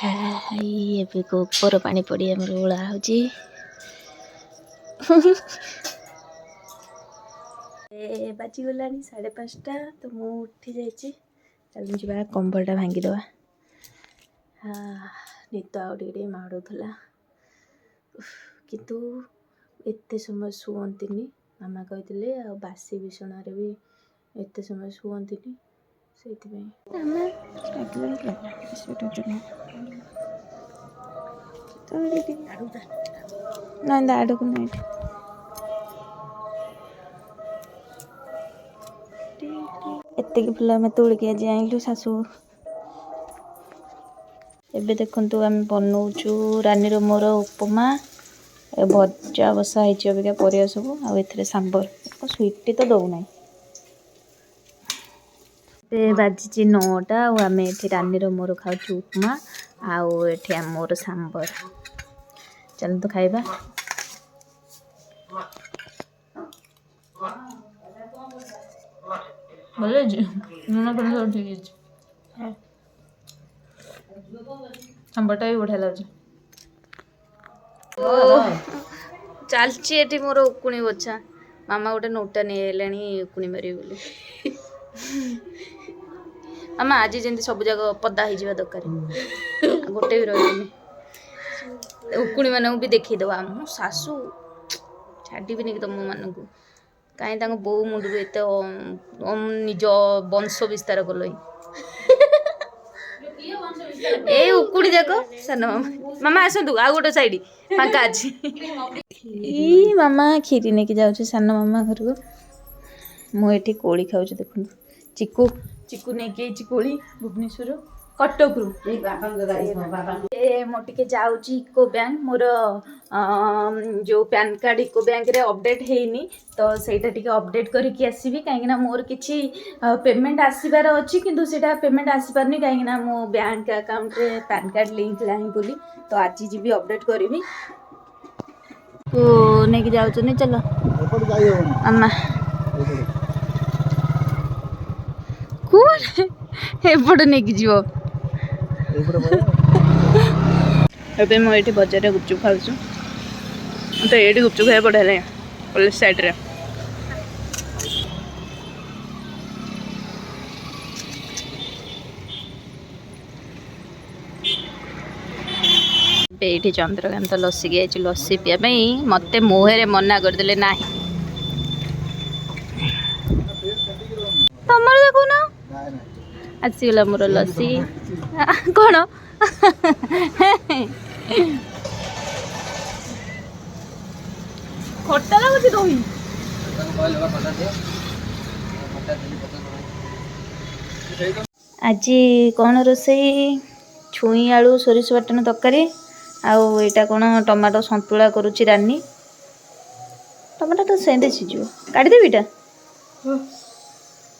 ଏବେ ଗୋବର ପାଣି ପଡ଼ି ଆମର ଓଳା ହେଉଛି। ବାଜିଗଲାଣି 5:30 ତ ମୁଁ ଉଠି ଯାଇଛି। ଚାଲୁ ଯିବା କମ୍ବଳଟା ଭାଙ୍ଗିଦେବା। ନିଦ ଆଉ ଟିକେ ମାଡ଼ୁଥିଲା କିନ୍ତୁ ଏତେ ସମୟ ଶୁଅନ୍ତିନି। ମାମା କହିଥିଲେ ଆଉ ବାସି ବିଛଣାରେ ବି ଏତେ ସମୟ ଶୁଅନ୍ତିନି, ସେଇଥିପାଇଁ ନାଇଁ ଦାଡ଼କୁ ନାଇଁ ଏତିକି ଫୁଲ ଆମେ ତୋଳିକି ଆଜି ଆଣିଲୁ ଶାଶୁ। ଏବେ ଦେଖନ୍ତୁ ଆମେ ବନଉଛୁ ରାନୀର ମୋର ଉପମା, ଭଜା ବସା ହେଇଛି ଅବିକା ପରିବା ସବୁ, ଆଉ ଏଥିରେ ସାମ୍ବର। ସୁଇଟ୍ଟି ତ ଦେଉନାହିଁ। ଏବେ ବାଜିଛି 9ଟା ଆଉ ଆମେ ଏଠି ରାନୀର ମୋର ଖାଉଛୁ ଉପମା, ଆଉ ଏଠି ମୋର ସାମ୍ବର। ଚାଲନ୍ତୁ ଖାଇବା। ଭଲ ହେଇଛି, ଲୁଣ ଫୁଣ ସବୁ ଠିକ୍ ହେଇଛି। ସାମ୍ବରଟା ବି ବଢ଼ିଆ ଲାଗୁଛି। ଚାଲିଛି ଏଠି ମୋର ଉକୁଣି ବଛା। ମାମା ଗୋଟେ ନୋଟା ନେଇ ଆଇଲାଣି ଉକୁଣି ମାରିବେ ବୋଲି। ମାମା ଆଜି ଯେମିତି ସବୁ ଯାକ ପଦା ହେଇଯିବା ଦରକାର, ଗୋଟେ ବି ରହିବନି। ଉକୁଣି ମାନଙ୍କୁ ବି ଦେଖେଇଦବା। ଆମ ଶାଶୁ ଛାଡ଼ିବିନି କି ତମ ମାନଙ୍କୁ। କାହିଁ ତାଙ୍କ ବୋଉ ମୁଣ୍ଡରୁ ଏତେ ନିଜ ବଂଶ ବିସ୍ତାର କଲଇଁ। ଏଇ ଉକୁଣି ଯାକ ସାନ ମାମା। ମାମା ଆସନ୍ତୁ, ଆଉ ଗୋଟେ ସାଇଡ ଫାଙ୍କା ଅଛି। ଏଇ ମାମା କ୍ଷୀରି ନେଇକି ଯାଉଛି ସାନ ମାମା ଘରକୁ। ମୁଁ ଏଠି କୋଳି ଖାଉଛି ଦେଖନ୍ତୁ। ଚିକୁ ନେଇକି ଆଇଛି କୋଳି ଭୁବନେଶ୍ୱରରୁ, କଟକରୁ। ମୁଁ ଟିକେ ଯାଉଛି ଇକୋ ବ୍ୟାଙ୍କ, ମୋର ଯେଉଁ ପ୍ୟାନ୍ କାର୍ଡ଼ ଇକୋ ବ୍ୟାଙ୍କରେ ଅପଡ଼େଟ୍ ହେଇନି, ତ ସେଇଟା ଟିକେ ଅପଡ଼େଟ୍ କରିକି ଆସିବି। କାହିଁକିନା ମୋର କିଛି ପେମେଣ୍ଟ ଆସିବାର ଅଛି, କିନ୍ତୁ ସେଇଟା ପେମେଣ୍ଟ ଆସିପାରୁନି କାହିଁକିନା ମୋ ବ୍ୟାଙ୍କ ଆକାଉଣ୍ଟରେ ପ୍ୟାନ୍ କାର୍ଡ଼ ଲିଙ୍କ ନାହିଁ ବୋଲି। ତ ଆଜି ଯିବି ଅପଡ଼େଟ୍ କରିବି। ନେଇକି ଯାଉଛନ୍ତି, ଚାଲ ମାମା। କୁଆଡ଼େ ଏପଟେ ନେଇକି ଯିବ। ଏବେ ମୁଁ ଏଇଠି ବଜାରରେ ଗୁପଚୁପ ଖାଉଛୁ। ତ ଏଇଠି ଗୁପଚୁପ ଖାଇବା ବଢ଼ିଆ ଲାଗେ, କଲେଜ ସାଇଡ଼ରେ। ଏଇଠି ଚନ୍ଦ୍ରକାନ୍ତ ଲସିକି ଯାଇଛି ଲସି ପିଇବା ପାଇଁ। ମୋତେ ମୁହଁରେ ମନା କରିଦେଲେ ନାହିଁ। ତମର ଦେଖୁନ ଆସିଗଲା ମୋର ଲସି। କଣ ଖଟା ଲାଗୁଛି ଦହି। ଆଜି କ'ଣ ରୋଷେଇ? ଛୁଇଁ ଆଳୁ ସୋରିଷ ବାଟଣ ତରକାରୀ, ଆଉ ଏଇଟା କ'ଣ ଟମାଟୋ ସନ୍ତୁଳା କରୁଛି ରାନୀ। ଟମାଟୋ ତ ସେମିତି ସିଝିବ, କାଢ଼ିଦେବି ଏଇଟା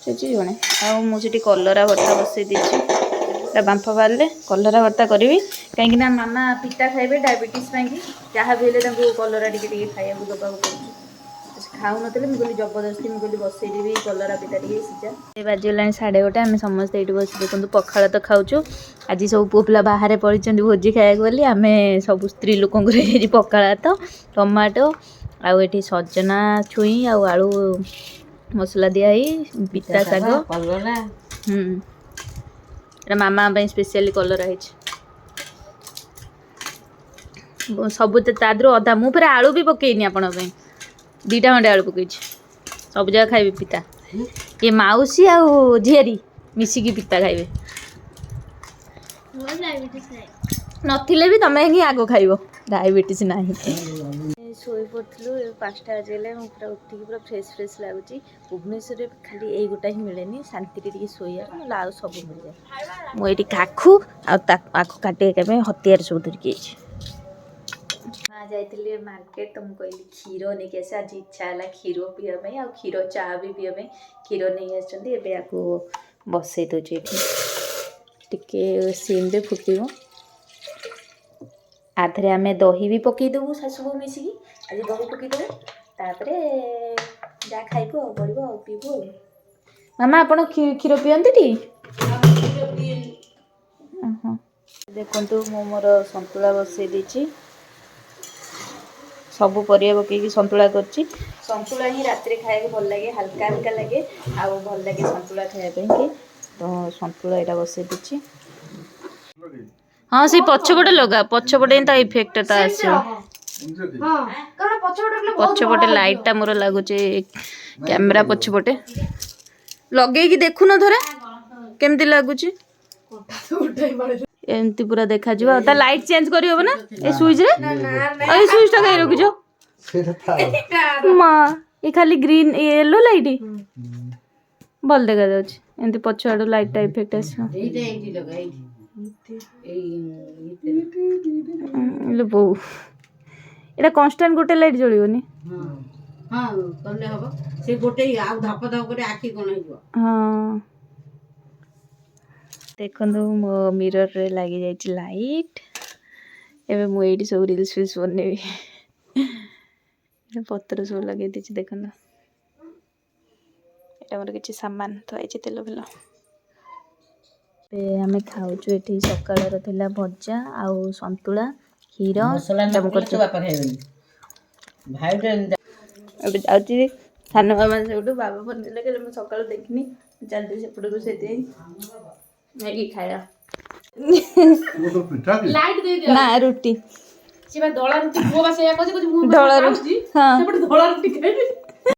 ସିଝିବନି। ଆଉ ମୁଁ ସେଠି କଲରା ଭର୍ତ୍ତା ବସେଇ ଦେଇଛି, ଏଇଟା ବାମ୍ଫ ବାହାରିଲେ କଲରା ଭର୍ତ୍ତା କରିବି। କାହିଁକିନା ମାମା ପିତା ଖାଇବେ ଡାଇବେଟିସ୍ ପାଇଁକି, ଯାହା ବି ହେଲେ ତାଙ୍କୁ କଲରା ଟିକେ ଟିକେ ଖାଇବାକୁ ଦେବାକୁ ପଡ଼ୁଛି। ସେ ଖାଉନଥିଲେ, ମୁଁ କହିଲି ଜବରଦସ୍ତି ମୁଁ କହିଲି ବସେଇଦେବି କଲରା ପିତା ଟିକେ ସିଝା। ଏ ବାଜିଗଲାଣି 1:30, ଆମେ ସମସ୍ତେ ଏଇଠି ବସି ଦେଖନ୍ତୁ ପଖାଳ ତ ଖାଉଛୁ। ଆଜି ସବୁ ପୁଅ ପିଲା ବାହାରେ ପଡ଼ିଛନ୍ତି ଭୋଜି ଖାଇବାକୁ ବୋଲି, ଆମେ ସବୁ ସ୍ତ୍ରୀ ଲୋକଙ୍କର ହେଇଯାଇଛି ପଖାଳ ଭାତ, ଟମାଟୋ, ଆଉ ଏଠି ସଜନା ଛୁଇଁ ଆଉ ଆଳୁ ମସଲା ଦିଆ ହେଇ ପିତା ଶାଗ, ଏଟା ମାମା ପାଇଁ ସ୍ପେଶିଆଲି କଲରା ହେଇଛି। ସବୁ ତା ଦେହରୁ ଅଧା, ମୁଁ ଫେରେ ଆଳୁ ବି ପକେଇନି ଆପଣଙ୍କ ପାଇଁ, 2ଟା ଖଣ୍ଡେ ଆଳୁ ପକେଇଛି। ସବୁ ଯାକ ଖାଇବେ ପିତା। ଇଏ ମାଉସୀ ଆଉ ଝିଆରୀ ମିଶିକି ପିତା ଖାଇବେ। ନଥିଲେ ବି ତମେ ହିଁ ଆଗ ଖାଇବ, ଡାଇବେଟିସ୍ ନାହିଁ। ଶୋଇ ପଡ଼ିଥିଲୁ, 5ଟା ବାଜିଗଲା। ମୁଁ ପୁରା ଉଠିକି ପୁରା ଫ୍ରେଶ୍ ଲାଗୁଛି। ଭୁବନେଶ୍ୱରରେ ଖାଲି ଏଇ ଗୋଟା ହିଁ ମିଳେନି, ଶାନ୍ତିରେ ଟିକେ ଶୋଇବା, ନହେଲେ ଆଉ ସବୁ ମିଳିଯାଏ। ମୁଁ ଏଇଠି କାଖୁ ଆଉ ଆଖୁ କାଟିବା ପାଇଁ ହତିଆର ସବୁ ଧରିକି ଯାଇଛି। ମା ଯାଇଥିଲି ମାର୍କେଟ, ତ ମୁଁ କହିଲି କ୍ଷୀର ନେଇକି ଆସେ, ଆଜି ଇଚ୍ଛା ହେଲା କ୍ଷୀର ପିଇବା ପାଇଁ, ଆଉ କ୍ଷୀର ଚା ବି ପିଇବା ପାଇଁ। କ୍ଷୀର ନେଇ ଆସିଛନ୍ତି, ଏବେ ଆକୁ ବସେଇ ଦେଉଛି ଏଠି, ଟିକେ ସିମ୍ରେ ଫୁଟିବ। ଆଧରେ ଆମେ ଦହି ବି ପକେଇଦେବୁ, ଶାଶୁ ବୋହୂ ମିଶିକି ଆଜି ଦହି ପକେଇଦେବୁ। ତାପରେ ଯାହା ଖାଇବୁ ଆଉ ବଳିବ ଆଉ ପିଇବୁ ଆଉ। ମାମା ଆପଣ କ୍ଷୀର ପିଅନ୍ତି ଟି? देखंतु मु मोर संतुला बसई देछि सब परिया पकईकि संतुला करछि संतुला ही रात्रि खाए भल लगे हल्का हल्का लगे आउ भल लगे संतुला खाया कि तो संतुला एटा बसई देछि हाँ से पछपटे लगा पछपटे ता इफेक्ट ता आसो पछपटे लाइट टा मोर लागुचे कैमरा पछपटे लगे कि देखु न थरे केमती लागुची एमती पूरा देखा जीवा ता लाइट चेंज करी होबो ना ए स्विच रे ए स्विच टा कई रखिजो मां ये खाली ग्रीन येलो लाइट भल देखा जाउची एमती पछाडू लाइट टा इफेक्ट आसो एइटा लगा ले बो एटा कांस्टेंट गोटे लाइट जळियोनी हां करले हबो से गोटे आ धप धप करे आखी कोन हिजो हां देखो मो मिरर रे लगी जाइए लाइट एवं मुझे सब रिल्स फिल्स बनैबी पत्र सब लगे देखो यहाँ मोर किसी सामान थोड़ी तेल फेल आम खाऊ ये सकाल भजा आउ संतुला क्षीर जाऊँगी सान मामा से बाबा बन सकाल देखनी चलती सेपट से मैगी खाया लाइट दे दिया ना रुटी से बा धोला रुटी वो बस या कहै छै धोला रुटी हां से बड धोला रुटी खाइ